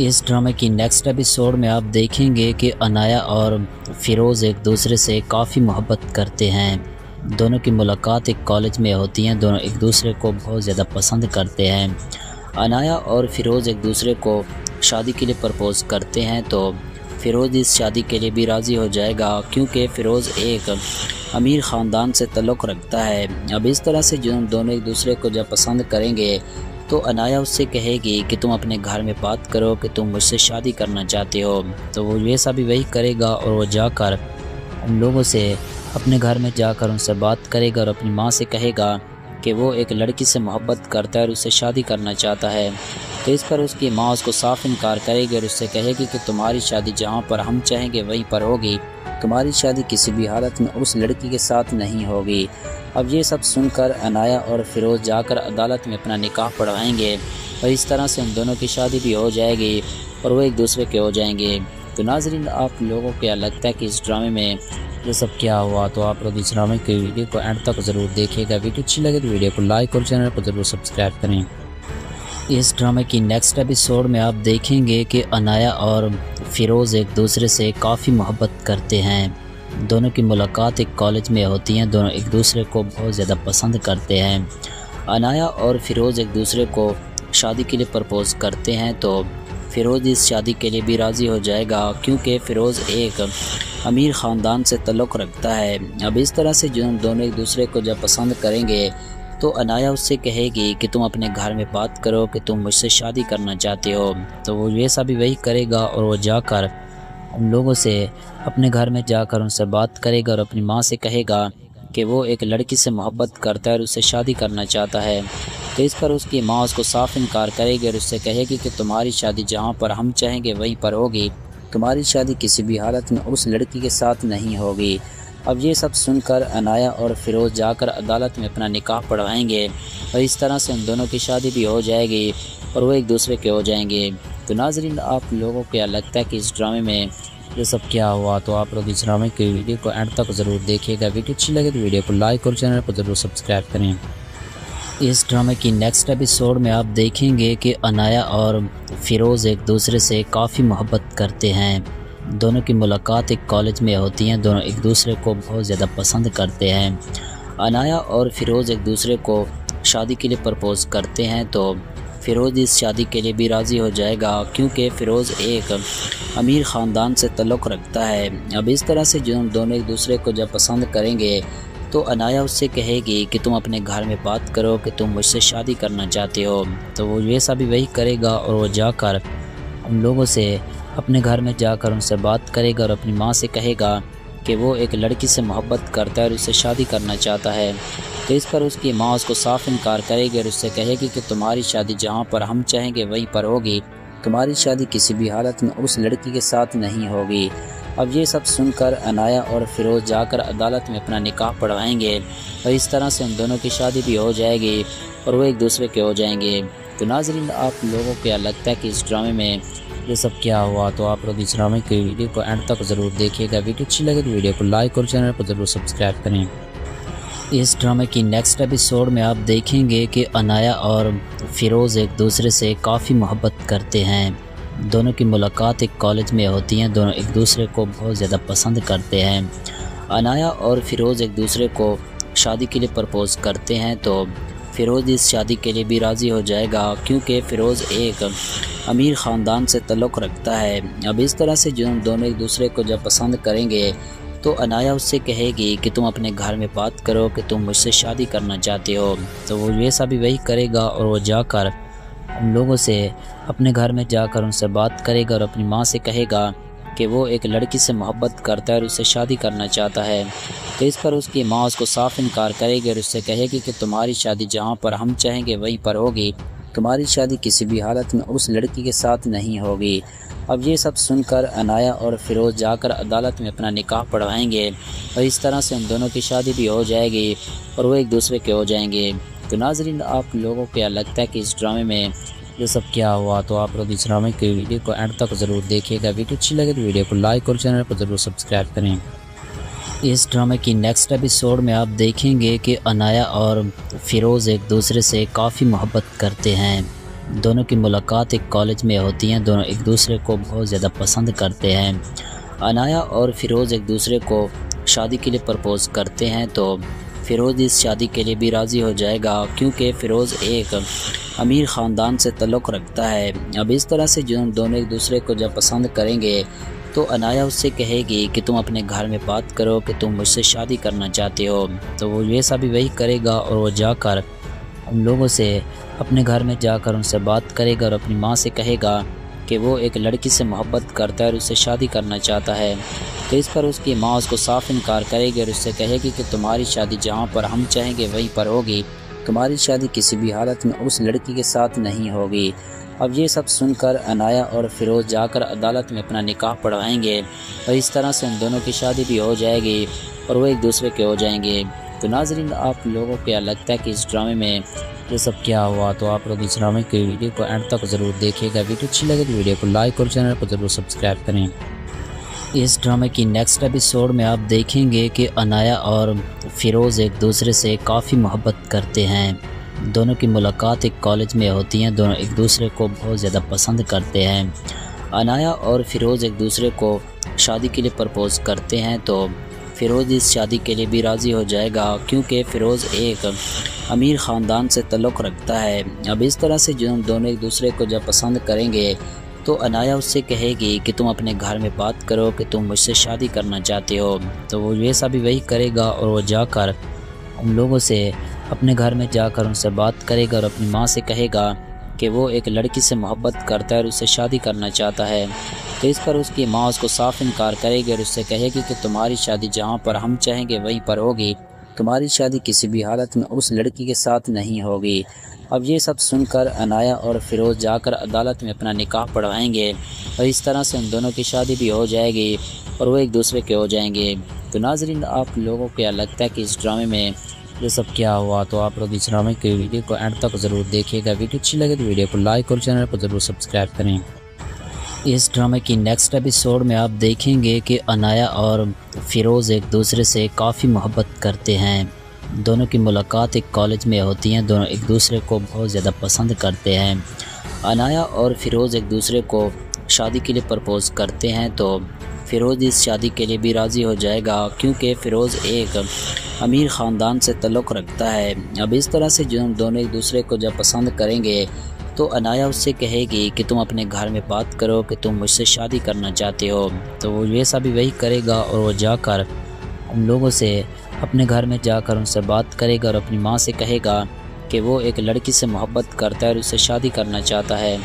इस ड्रामे की नेक्स्ट एपिसोड में आप देखेंगे कि अनाया और फिरोज़ एक दूसरे से काफ़ी मोहब्बत करते हैं। दोनों की मुलाकात एक कॉलेज में होती है। दोनों एक दूसरे को बहुत ज़्यादा पसंद करते हैं। अनाया और फिरोज़ एक दूसरे को शादी के लिए प्रपोज़ करते हैं तो फिरोज़ इस शादी के लिए भी राज़ी हो जाएगा, क्योंकि फिरोज़ एक अमीर ख़ानदान से ताल्लुक़ रखता है। अब इस तरह से जो दोनों एक दूसरे को जब पसंद करेंगे तो अनाया उससे कहेगी कि तुम अपने घर में बात करो कि तुम मुझसे शादी करना चाहते हो। तो वो वैसा भी वही करेगा और वो जाकर उन लोगों से अपने घर में जाकर उनसे बात करेगा और अपनी माँ से कहेगा कि वो एक लड़की से मोहब्बत करता है और उससे शादी करना चाहता है। तो इस पर उसकी माँ उसको साफ इनकार करेगी और उससे कहेगी कि तुम्हारी शादी जहाँ पर हम चाहेंगे वहीं पर होगी। तुम्हारी शादी किसी भी हालत में उस लड़की के साथ नहीं होगी। अब ये सब सुनकर अनाया और फिरोज़ जाकर अदालत में अपना निकाह पढ़वाएंगे और इस तरह से उन दोनों की शादी भी हो जाएगी और वो एक दूसरे के हो जाएंगे। तो नाज़रीन, आप लोगों को क्या लगता है कि इस ड्रामे में ये सब क्या हुआ? तो आप लोग इस ड्रामे की वीडियो को एंड तक ज़रूर देखिएगा। वीडियो अच्छी लगे तो वीडियो को लाइक और चैनल को ज़रूर सब्सक्राइब करें। इस ड्रामे की नेक्स्ट एपिसोड में आप देखेंगे कि अनाया और फ़िरोज़ एक दूसरे से काफ़ी मोहब्बत करते हैं। दोनों की मुलाकात एक कॉलेज में होती है। दोनों एक दूसरे को बहुत ज़्यादा पसंद करते हैं। अनाया और फ़िरोज़ एक दूसरे को शादी के लिए प्रपोज़ करते हैं तो फ़िरोज़ इस शादी के लिए भी राज़ी हो जाएगा, क्योंकि फ़िरोज़ एक अमीर ख़ानदान से ताल्लुक़ रखता है। अब इस तरह से जो दोनों एक दूसरे को जब पसंद करेंगे तो अनाया उससे कहेगी कि तुम अपने घर में बात करो कि तुम मुझसे शादी करना चाहते हो। तो वो वैसा भी वही करेगा और वो जाकर उन लोगों से अपने घर में जाकर उनसे बात करेगा और अपनी माँ से कहेगा कि वो एक लड़की से मोहब्बत करता है और उससे शादी करना चाहता है। तो इस पर उसकी माँ उसको साफ इनकार करेगी और उससे कहेगी कि तुम्हारी शादी जहाँ पर हम चाहेंगे वहीं पर होगी, तुम्हारी शादी किसी भी हालत में उस लड़की के साथ नहीं होगी। अब ये सब सुनकर अनाया और फ़िरोज़ जाकर अदालत में अपना निकाह पढ़वाएंगे और इस तरह से उन दोनों की शादी भी हो जाएगी और वो एक दूसरे के हो जाएंगे। तो नाज़रीन, आप लोगों को क्या लगता है कि इस ड्रामे में ये सब क्या हुआ? तो आप लोग इस ड्रामे की वीडियो को एंड तक ज़रूर देखिएगा। वीडियो अच्छी लगे तो वीडियो को लाइक और चैनल को ज़रूर सब्सक्राइब करें। इस ड्रामे की नेक्स्ट एपिसोड में आप देखेंगे कि अनाया और फ़िरोज़ एक दूसरे से काफ़ी मोहब्बत करते हैं। दोनों की मुलाकात एक कॉलेज में होती है। दोनों एक दूसरे को बहुत ज़्यादा पसंद करते हैं। अनाया और फ़िरोज़ एक दूसरे को शादी के लिए प्रपोज़ करते हैं तो फ़िरोज़ इस शादी के लिए भी राज़ी हो जाएगा, क्योंकि फ़िरोज़ एक अमीर ख़ानदान से ताल्लुक़ रखता है। अब इस तरह से जो दोनों एक दूसरे को जब पसंद करेंगे तो अनाया उससे कहेगी कि तुम अपने घर में बात करो कि तुम मुझसे शादी करना चाहते हो। तो वो वैसा भी वही करेगा और वो जाकर उन लोगों से अपने घर में जाकर उनसे बात करेगा और अपनी माँ से कहेगा कि वो एक लड़की से मोहब्बत करता है और उससे शादी करना चाहता है। तो इस पर उसकी माँ उसको साफ इनकार करेगी और उससे कहेगी कि तुम्हारी शादी जहाँ पर हम चाहेंगे वहीं पर होगी, तुम्हारी शादी किसी भी हालत में उस लड़की के साथ नहीं होगी। अब ये सब सुनकर अनाया और फ़िरोज़ जाकर अदालत में अपना निकाह पढ़वाएंगे और इस तरह से उन दोनों की शादी भी हो जाएगी और वो एक दूसरे के हो जाएंगे। तो नाज़रीन, आप लोगों को क्या लगता है कि इस ड्रामे में ये सब क्या हुआ? तो आप लोग इस ड्रामे की वीडियो को एंड तक ज़रूर देखिएगा। वीडियो अच्छी लगे तो वीडियो को लाइक और चैनल को ज़रूर सब्सक्राइब करें। इस ड्रामे की नेक्स्ट एपिसोड में आप देखेंगे कि अनाया और फ़िरोज़ एक दूसरे से काफ़ी मोहब्बत करते हैं। दोनों की मुलाकात एक कॉलेज में होती है। दोनों एक दूसरे को बहुत ज़्यादा पसंद करते हैं। अनाया और फ़िरोज़ एक दूसरे को शादी के लिए प्रपोज़ करते हैं तो फ़िरोज़ इस शादी के लिए भी राज़ी हो जाएगा, क्योंकि फ़िरोज़ एक अमीर ख़ानदान से ताल्लुक़ रखता है। अब इस तरह से जो दोनों एक दूसरे को जब पसंद करेंगे तो अनाया उससे कहेगी कि तुम अपने घर में बात करो कि तुम मुझसे शादी करना चाहते हो। तो वो वैसा भी वही करेगा और वो जाकर उन लोगों से अपने घर में जाकर उनसे बात करेगा और अपनी माँ से कहेगा कि वो एक लड़की से मोहब्बत करता है और उससे शादी करना चाहता है। तो इस पर उसकी माँ उसको साफ इनकार करेगी और उससे कहेगी कि तुम्हारी शादी जहाँ पर हम चाहेंगे वहीं पर होगी, तुम्हारी शादी किसी भी हालत में उस लड़की के साथ नहीं होगी। अब ये सब सुनकर अनाया और फ़िरोज़ जाकर अदालत में अपना निकाह पढ़वाएंगे और इस तरह से उन दोनों की शादी भी हो जाएगी और वो एक दूसरे के हो जाएंगे। तो नाज़रीन, आप लोगों को क्या लगता है कि इस ड्रामे में ये सब क्या हुआ? तो आप लोग इस ड्रामे की वीडियो को एंड तक ज़रूर देखिएगा। वीडियो अच्छी लगे तो वीडियो को लाइक और चैनल को ज़रूर सब्सक्राइब करें। इस ड्रामे की नेक्स्ट एपिसोड में आप देखेंगे कि अनाया और फ़िरोज़ एक दूसरे से काफ़ी मोहब्बत करते हैं। दोनों की मुलाकात एक कॉलेज में होती है। दोनों एक दूसरे को बहुत ज़्यादा पसंद करते हैं। अनाया और फ़िरोज़ एक दूसरे को शादी के लिए प्रपोज़ करते हैं तो फ़िरोज़ इस शादी के लिए भी राज़ी हो जाएगा, क्योंकि फ़िरोज़ एक अमीर ख़ानदान से ताल्लुक़ रखता है। अब इस तरह से जो दोनों एक दूसरे को जब पसंद करेंगे तो अनाया उससे कहेगी कि तुम अपने घर में बात करो कि तुम मुझसे शादी करना चाहते हो। तो वो वैसा भी वही करेगा और वो जाकर उन लोगों से अपने घर में जाकर उनसे बात करेगा और अपनी माँ से कहेगा कि वो एक लड़की से मोहब्बत करता है और उससे शादी करना चाहता है। तो इस पर उसकी माँ उसको साफ इनकार करेगी और उससे कहेगी कि तुम्हारी शादी जहाँ पर हम चाहेंगे वहीं पर होगी, तुम्हारी शादी किसी भी हालत में उस लड़की के साथ नहीं होगी। अब ये सब सुनकर अनाया और फ़िरोज़ जाकर अदालत में अपना निकाह पढ़वाएंगे और इस तरह से उन दोनों की शादी भी हो जाएगी और वो एक दूसरे के हो जाएंगे। तो नाज़रीन, आप लोगों को क्या लगता है कि इस ड्रामे में ये सब क्या हुआ, तो आप लोग इस ड्रामे की वीडियो को एंड तक ज़रूर देखिएगा। वीडियो अच्छी लगे तो वीडियो को लाइक और चैनल को ज़रूर सब्सक्राइब करें। इस ड्रामे की नेक्स्ट एपिसोड में आप देखेंगे कि अनाया और फिरोज़ एक दूसरे से काफ़ी मोहब्बत करते हैं। दोनों की मुलाकात एक कॉलेज में होती है। दोनों एक दूसरे को बहुत ज़्यादा पसंद करते हैं। अनाया और फिरोज़ एक दूसरे को शादी के लिए प्रपोज़ करते हैं, तो फिरोज़ इस शादी के लिए भी राज़ी हो जाएगा, क्योंकि फिरोज़ एक अमीर ख़ानदान से ताल्लुक़ रखता है। अब इस तरह से जो दोनों एक दूसरे को जब पसंद करेंगे तो अनाया उससे कहेगी कि तुम अपने घर में बात करो कि तुम मुझसे शादी करना चाहते हो। तो वो वैसा भी वही करेगा और वो जाकर उन लोगों से अपने घर में जाकर उनसे बात करेगा और अपनी माँ से कहेगा कि वो एक लड़की से मोहब्बत करता है और उससे शादी करना चाहता है। तो इस पर उसकी माँ उसको साफ इनकार करेगी और उससे कहेगी कि तुम्हारी शादी जहाँ पर हम चाहेंगे वहीं पर होगी, तुम्हारी शादी किसी भी हालत में उस लड़की के साथ नहीं होगी। अब ये सब सुनकर अनाया और फिरोज़ जाकर अदालत में अपना निकाह पढ़वाएंगे और इस तरह से उन दोनों की शादी भी हो जाएगी और वो एक दूसरे के हो जाएंगे। तो नाज़रीन, आप लोगों को क्या लगता है कि इस ड्रामे में ये सब क्या हुआ, तो आप लोग इस ड्रामे की वीडियो को एंड तक ज़रूर देखिएगा। वीडियो अच्छी लगे तो वीडियो को लाइक और चैनल को ज़रूर सब्सक्राइब करें। इस ड्रामे की नेक्स्ट एपिसोड में आप देखेंगे कि अनाया और फिरोज़ एक दूसरे से काफ़ी मोहब्बत करते हैं। दोनों की मुलाकात एक कॉलेज में होती है। दोनों एक दूसरे को बहुत ज़्यादा पसंद करते हैं। अनाया और फिरोज़ एक दूसरे को शादी के लिए प्रपोज़ करते हैं, तो फिरोज़ इस शादी के लिए भी राज़ी हो जाएगा, क्योंकि फिरोज़ एक अमीर ख़ानदान से ताल्लुक़ रखता है। अब इस तरह से जो दोनों एक दूसरे को जब पसंद करेंगे तो अनाया उससे कहेगी कि तुम अपने घर में बात करो कि तुम मुझसे शादी करना चाहते हो। तो वो वैसा भी वही करेगा और वो जाकर उन लोगों से अपने घर में जाकर उनसे बात करेगा और अपनी माँ से कहेगा कि वो एक लड़की से मोहब्बत करता है और उससे शादी करना चाहता है।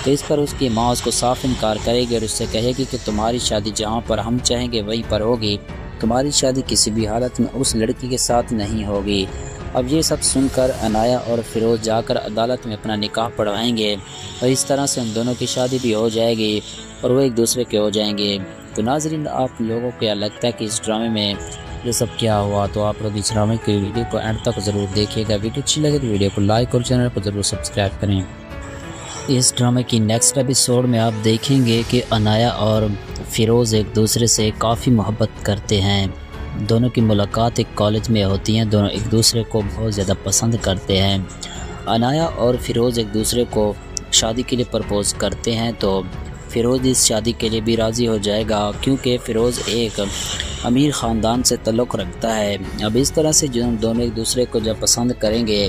तो इस पर उसकी माँ उसको साफ इनकार करेगी और उससे कहेगी कि तुम्हारी शादी जहाँ पर हम चाहेंगे वहीं पर होगी, तुम्हारी शादी किसी भी हालत में उस लड़की के साथ नहीं होगी। अब ये सब सुनकर अनाया और फिरोज़ जाकर अदालत में अपना निकाह पढ़वाएंगे और इस तरह से उन दोनों की शादी भी हो जाएगी और वो एक दूसरे के हो जाएंगे। तो नाज़रीन, आप लोगों को क्या लगता है कि इस ड्रामे में ये सब क्या हुआ, तो आप लोग इस ड्रामे की वीडियो को एंड तक ज़रूर देखिएगा। वीडियो अच्छी लगे तो वीडियो को लाइक और चैनल को ज़रूर सब्सक्राइब करें। इस ड्रामे की नेक्स्ट एपिसोड में आप देखेंगे कि अनाया और फिरोज़ एक दूसरे से काफ़ी मोहब्बत करते हैं। दोनों की मुलाकात एक कॉलेज में होती है। दोनों एक दूसरे को बहुत ज़्यादा पसंद करते हैं। अनाया और फिरोज़ एक दूसरे को शादी के लिए प्रपोज़ करते हैं, तो फिरोज़ इस शादी के लिए भी राज़ी हो जाएगा, क्योंकि फिरोज़ एक अमीर ख़ानदान से ताल्लुक़ रखता है। अब इस तरह से जो दोनों एक दूसरे को जब पसंद करेंगे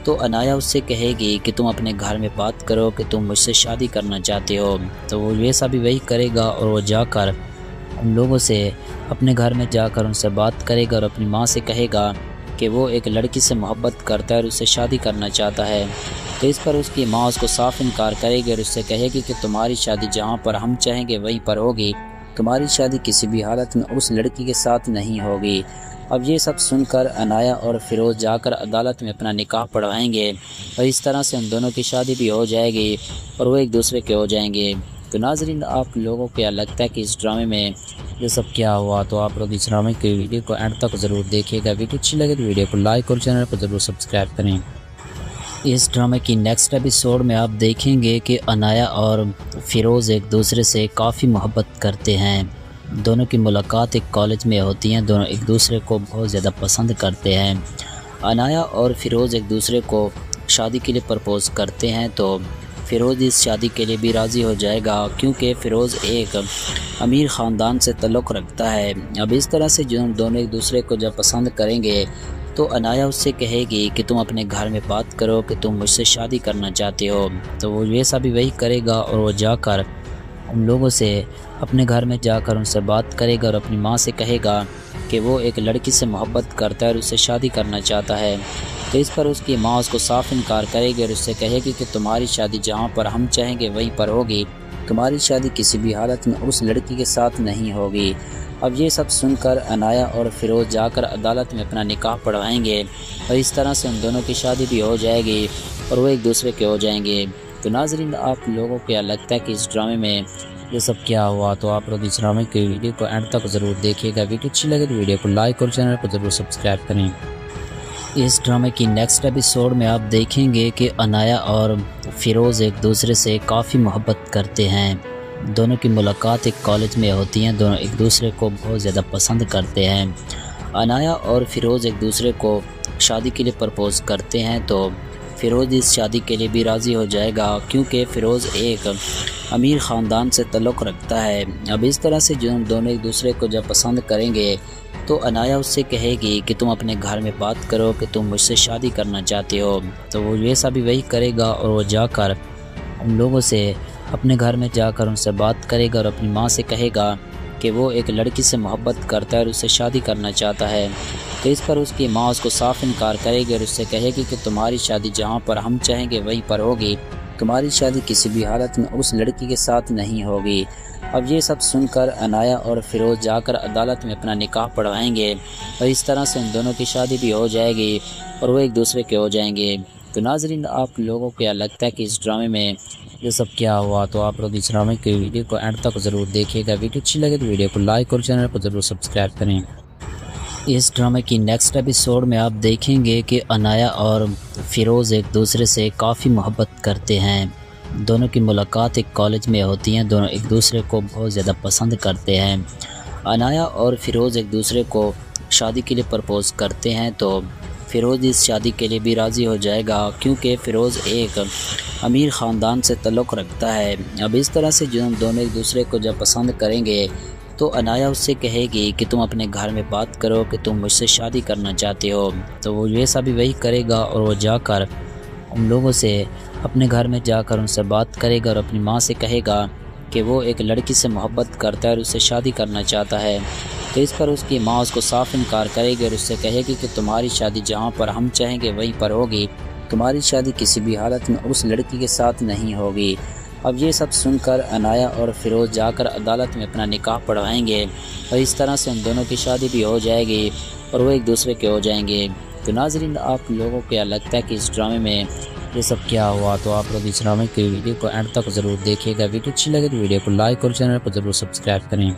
तो अनाया उससे कहेगी कि तुम अपने घर में बात करो कि तुम मुझसे शादी करना चाहते हो। तो वो वैसा भी वही करेगा और वो जाकर उन लोगों से अपने घर में जाकर उनसे बात करेगा और अपनी माँ से कहेगा कि वो एक लड़की से मोहब्बत करता है और उससे शादी करना चाहता है। तो इस पर उसकी माँ उसको साफ इनकार करेगी और उससे कहेगी कि तुम्हारी शादी जहाँ पर हम चाहेंगे वहीं पर होगी, तुम्हारी शादी किसी भी हालत में उस लड़की के साथ नहीं होगी। अब ये सब सुनकर अनाया और फिरोज़ जाकर अदालत में अपना निकाह पढ़वाएंगे और इस तरह से उन दोनों की शादी भी हो जाएगी और वो एक दूसरे के हो जाएंगे। तो नाज़रीन, आप लोगों को क्या लगता है कि इस ड्रामे में ये सब क्या हुआ, तो आप लोग इस ड्रामे की वीडियो को एंड तक ज़रूर देखिएगा। वीडियो अच्छी लगे तो वीडियो को लाइक और चैनल को ज़रूर सब्सक्राइब करें। इस ड्रामे की नेक्स्ट एपिसोड में आप देखेंगे कि अनाया और फिरोज़ एक दूसरे से काफ़ी मोहब्बत करते हैं। दोनों की मुलाकात एक कॉलेज में होती है। दोनों एक दूसरे को बहुत ज़्यादा पसंद करते हैं। अनाया और फिरोज़ एक दूसरे को शादी के लिए प्रपोज़ करते हैं, तो फिरोज़ इस शादी के लिए भी राज़ी हो जाएगा, क्योंकि फिरोज़ एक अमीर ख़ानदान से ताल्लुक़ रखता है। अब इस तरह से जो दोनों एक दूसरे को जब पसंद करेंगे तो अनाया उससे कहेगी कि तुम अपने घर में बात करो कि तुम मुझसे शादी करना चाहते हो। तो वो वैसा भी वही करेगा और वो जाकर उन लोगों से अपने घर में जाकर उनसे बात करेगा और अपनी माँ से कहेगा कि वो एक लड़की से मोहब्बत करता है और उससे शादी करना चाहता है। तो इस पर उसकी माँ उसको साफ इनकार करेगी और उससे कहेगी कि तुम्हारी शादी जहाँ पर हम चाहेंगे वहीं पर होगी, तुम्हारी शादी किसी भी हालत में उस लड़की के साथ नहीं होगी। अब ये सब सुनकर अनाया और फिरोज़ जाकर अदालत में अपना निकाह पढ़वाएंगे और इस तरह से उन दोनों की शादी भी हो जाएगी और वो एक दूसरे के हो जाएंगे। तो नाज़रीन, आप लोगों को क्या लगता है कि इस ड्रामे में ये सब क्या हुआ, तो आप लोग इस ड्रामे की वीडियो को एंड तक ज़रूर देखिएगा। वीडियो अच्छी लगे तो वीडियो को लाइक और चैनल को ज़रूर सब्सक्राइब करें। इस ड्रामे की नेक्स्ट एपिसोड में आप देखेंगे कि अनाया और फ़िरोज़ एक दूसरे से काफ़ी मोहब्बत करते हैं। दोनों की मुलाकात एक कॉलेज में होती है। दोनों एक दूसरे को बहुत ज़्यादा पसंद करते हैं। अनाया और फ़िरोज़ एक दूसरे को शादी के लिए प्रपोज़ करते हैं तो फ़िरोज़ इस शादी के लिए भी राज़ी हो जाएगा, क्योंकि फ़िरोज़ एक अमीर ख़ानदान से ताल्लुक़ रखता है। अब इस तरह से जो दोनों एक दूसरे को जब पसंद करेंगे तो अनाया उससे कहेगी कि तुम अपने घर में बात करो कि तुम मुझसे शादी करना चाहते हो। तो वो वैसा भी वही करेगा और वो जाकर उन लोगों से अपने घर में जाकर उनसे बात करेगा और अपनी माँ से कहेगा कि वो एक लड़की से मोहब्बत करता है और उससे शादी करना चाहता है। तो इस पर उसकी माँ उसको साफ इनकार करेगी और उससे कहेगी कि तुम्हारी शादी जहाँ पर हम चाहेंगे वहीं पर होगी, तुम्हारी शादी किसी भी हालत में उस लड़की के साथ नहीं होगी। अब ये सब सुनकर अनाया और फ़िरोज़ जाकर अदालत में अपना निकाह पढ़वाएंगे और इस तरह से उन दोनों की शादी भी हो जाएगी और वो एक दूसरे के हो जाएंगे। तो नाज़रीन, आप लोगों को क्या लगता है कि इस ड्रामे में ये सब क्या हुआ? तो आप लोग इस ड्रामे की वीडियो को एंड तक ज़रूर देखिएगा। वीडियो अच्छी लगे तो वीडियो को लाइक और चैनल को ज़रूर सब्सक्राइब करें। इस ड्रामे की नेक्स्ट एपिसोड में आप देखेंगे कि अनाया और फ़िरोज़ एक दूसरे से काफ़ी मोहब्बत करते हैं। दोनों की मुलाकात एक कॉलेज में होती है। दोनों एक दूसरे को बहुत ज़्यादा पसंद करते हैं। अनाया और फ़िरोज़ एक दूसरे को शादी के लिए प्रपोज़ करते हैं तो फ़िरोज़ इस शादी के लिए भी राज़ी हो जाएगा, क्योंकि फ़िरोज़ एक अमीर ख़ानदान से ताल्लुक़ रखता है। अब इस तरह से जो दोनों एक दूसरे को जब पसंद करेंगे तो अनाया उससे कहेगी कि तुम अपने घर में बात करो कि तुम मुझसे शादी करना चाहते हो। तो वो वैसा भी वही करेगा और वो जाकर उन लोगों से अपने घर में जाकर उनसे बात करेगा और अपनी माँ से कहेगा कि वो एक लड़की से मोहब्बत करता है और उससे शादी करना चाहता है। तो इस पर उसकी माँ उसको साफ इनकार करेगी और उससे कहेगी कि तुम्हारी शादी जहाँ पर हम चाहेंगे वहीं पर होगी, तुम्हारी शादी किसी भी हालत में उस लड़की के साथ नहीं होगी। अब ये सब सुनकर अनाया और फ़िरोज़ जाकर अदालत में अपना निकाह पढ़वाएंगे और इस तरह से उन दोनों की शादी भी हो जाएगी और वो एक दूसरे के हो जाएंगे। तो नाज़रीन, आप लोगों को क्या लगता है कि इस ड्रामे में ये सब क्या हुआ? तो आप लोग इस ड्रामे की वीडियो को एंड तक ज़रूर देखिएगा। वीडियो अच्छी लगे तो वीडियो को लाइक और चैनल को ज़रूर सब्सक्राइब करें।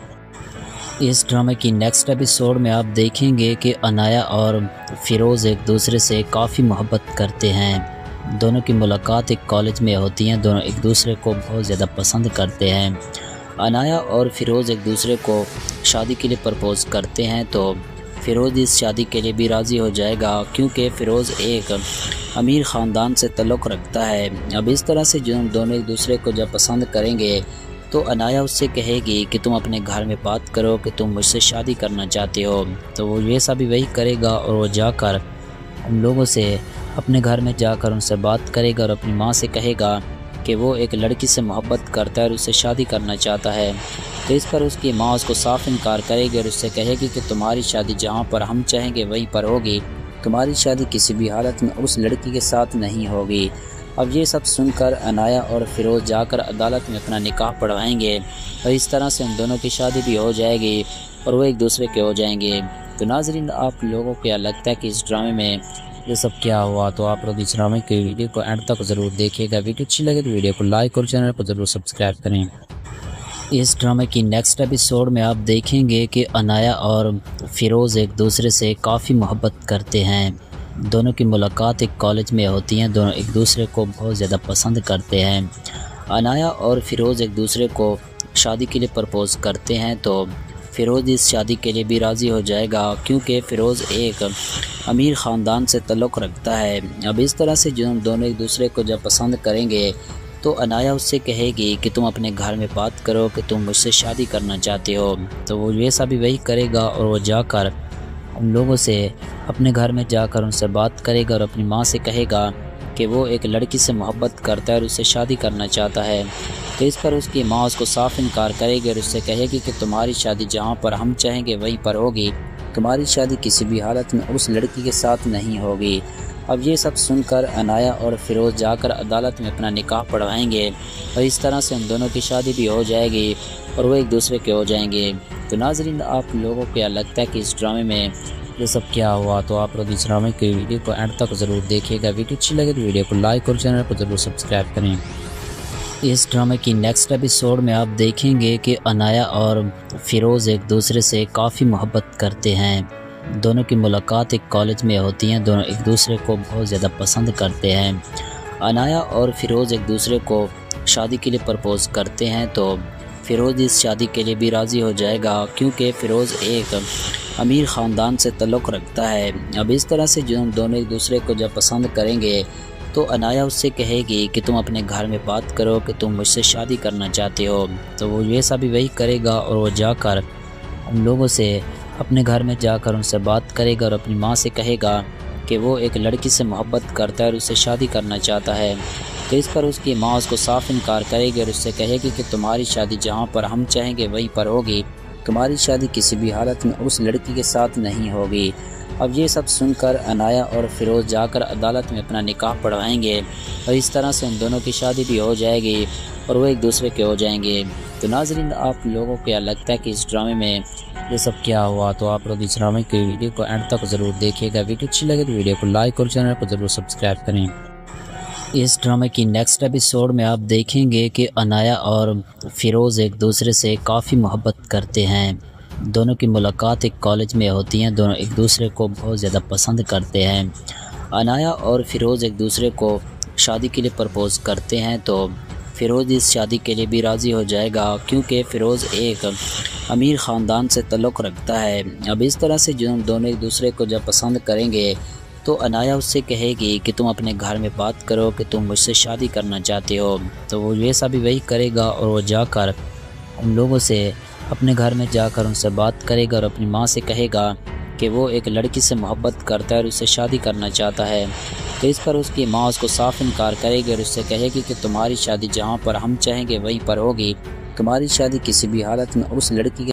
इस ड्रामे की नेक्स्ट एपिसोड में आप देखेंगे कि अनाया और फ़िरोज़ एक दूसरे से काफ़ी मोहब्बत करते हैं। दोनों की मुलाकात एक कॉलेज में होती है। दोनों एक दूसरे को बहुत ज़्यादा पसंद करते हैं। अनाया और फ़िरोज़ एक दूसरे को शादी के लिए प्रपोज़ करते हैं तो फ़िरोज़ इस शादी के लिए भी राज़ी हो जाएगा, क्योंकि फ़िरोज़ एक अमीर ख़ानदान से ताल्लुक़ रखता है। अब इस तरह से जो दोनों एक दूसरे को जब पसंद करेंगे तो अनाया उससे कहेगी कि तुम अपने घर में बात करो कि तुम मुझसे शादी करना चाहते हो। तो वो वैसा भी वही करेगा और वो जाकर उन लोगों से अपने घर में जाकर उनसे बात करेगा और अपनी माँ से कहेगा कि वो एक लड़की से मोहब्बत करता है और उससे शादी करना चाहता है। तो इस पर उसकी माँ उसको साफ इनकार करेगी और उससे कहेगी कि तुम्हारी शादी जहाँ पर हम चाहेंगे वहीं पर होगी, तुम्हारी शादी किसी भी हालत में उस लड़की के साथ नहीं होगी। अब ये सब सुनकर अनाया और फ़िरोज़ जाकर अदालत में अपना निकाह पढ़वाएंगे और इस तरह से उन दोनों की शादी भी हो जाएगी और वो एक दूसरे के हो जाएंगे। तो नाज़रीन, आप लोगों को क्या लगता है कि इस ड्रामे में ये सब क्या हुआ? तो आप लोग इस ड्रामे की वीडियो को एंड तक ज़रूर देखिएगा। वीडियो अच्छी लगे तो वीडियो को लाइक और चैनल को ज़रूर सब्सक्राइब करें। इस ड्रामे की नेक्स्ट एपिसोड में आप देखेंगे कि अनाया और फ़िरोज़ एक दूसरे से काफ़ी मोहब्बत करते हैं। दोनों की मुलाकात एक कॉलेज में होती है। दोनों एक दूसरे को बहुत ज़्यादा पसंद करते हैं। अनाया और फ़िरोज़ एक दूसरे को शादी के लिए प्रपोज़ करते हैं तो फ़िरोज़ इस शादी के लिए भी राज़ी हो जाएगा, क्योंकि फ़िरोज़ एक अमीर ख़ानदान से ताल्लुक़ रखता है। अब इस तरह से जो दोनों एक दूसरे को जब पसंद करेंगे तो अनाया उससे कहेगी कि तुम अपने घर में बात करो कि तुम मुझसे शादी करना चाहते हो। तो वो वैसा भी वही करेगा और वो जाकर उन लोगों से अपने घर में जाकर उनसे बात करेगा और अपनी माँ से कहेगा कि वो एक लड़की से मोहब्बत करता है और उससे शादी करना चाहता है। तो इस पर उसकी माँ उसको साफ इनकार करेगी और उससे कहेगी कि तुम्हारी शादी जहाँ पर हम चाहेंगे वहीं पर होगी, तुम्हारी शादी किसी भी हालत में उस लड़की के साथ नहीं होगी। अब ये सब सुनकर अनाया और फ़िरोज़ जाकर अदालत में अपना निकाह पढ़वाएंगे और इस तरह से उन दोनों की शादी भी हो जाएगी और वो एक दूसरे के हो जाएंगे। तो नाज़रीन, आप लोगों को क्या लगता है कि इस ड्रामे में ये सब क्या हुआ? तो आप लोग इस ड्रामे की वीडियो को एंड तक ज़रूर देखिएगा। वीडियो अच्छी लगे तो वीडियो को लाइक और चैनल को ज़रूर सब्सक्राइब करें। इस ड्रामे की नेक्स्ट एपिसोड में आप देखेंगे कि अनाया और फ़िरोज़ एक दूसरे से काफ़ी मोहब्बत करते हैं। दोनों की मुलाकात एक कॉलेज में होती है। दोनों एक दूसरे को बहुत ज़्यादा पसंद करते हैं। अनाया और फ़िरोज़ एक दूसरे को शादी के लिए प्रपोज़ करते हैं तो फ़िरोज़ इस शादी के लिए भी राज़ी हो जाएगा, क्योंकि फ़िरोज़ एक अमीर ख़ानदान से ताल्लुक़ रखता है। अब इस तरह से जो दोनों एक दूसरे को जब पसंद करेंगे तो अनाया उससे कहेगी कि तुम अपने घर में बात करो कि तुम मुझसे शादी करना चाहते हो, तो वो जैसा भी वही करेगा और वो जाकर उन लोगों से अपने घर में जाकर उनसे बात करेगा और अपनी माँ से कहेगा कि वो एक लड़की से मोहब्बत करता है और उससे शादी करना चाहता है। तो इस पर उसकी माँ उसको साफ इनकार करेगी और उससे कहेगी कि तुम्हारी शादी जहाँ पर हम चाहेंगे वहीं पर होगी, तुम्हारी शादी किसी भी हालत में उस लड़की के साथ नहीं होगी। अब ये सब सुनकर अनाया और फ़िरोज़ जाकर अदालत में अपना निकाह पढ़वाएंगे और इस तरह से उन दोनों की शादी भी हो जाएगी और वो एक दूसरे के हो जाएंगे। तो नाज़रीन, आप लोगों को क्या लगता है कि इस ड्रामे में ये सब क्या हुआ? तो आप लोग इस ड्रामे की वीडियो को एंड तक ज़रूर देखिएगा। वीडियो अच्छी लगे तो वीडियो को लाइक और चैनल को ज़रूर सब्सक्राइब करें। इस ड्रामे की नेक्स्ट एपिसोड में आप देखेंगे कि अनाया और फ़िरोज़ एक दूसरे से काफ़ी मोहब्बत करते हैं। दोनों की मुलाकात एक कॉलेज में होती है। दोनों एक दूसरे को बहुत ज़्यादा पसंद करते हैं। अनाया और फ़िरोज़ एक दूसरे को शादी के लिए प्रपोज़ करते हैं तो फ़िरोज़ इस शादी के लिए भी राज़ी हो जाएगा, क्योंकि फ़िरोज़ एक अमीर ख़ानदान से ताल्लुक़ रखता है। अब इस तरह से जो दोनों एक दूसरे को जब पसंद करेंगे तो अनाया उससे कहेगी कि तुम अपने घर में बात करो कि तुम मुझसे शादी करना चाहते हो, तो वो जैसा भी वही करेगा और वो जाकर उन लोगों से अपने घर में जाकर उनसे बात करेगा और अपनी माँ से कहेगा कि वो एक लड़की से मोहब्बत करता है और उससे शादी करना चाहता है। तो इस पर उसकी माँ उसको साफ इनकार करेगी और उससे कहेगी कि तुम्हारी शादी जहाँ पर हम चाहेंगे वहीं पर होगी, तुम्हारी शादी किसी भी हालत में उस लड़की के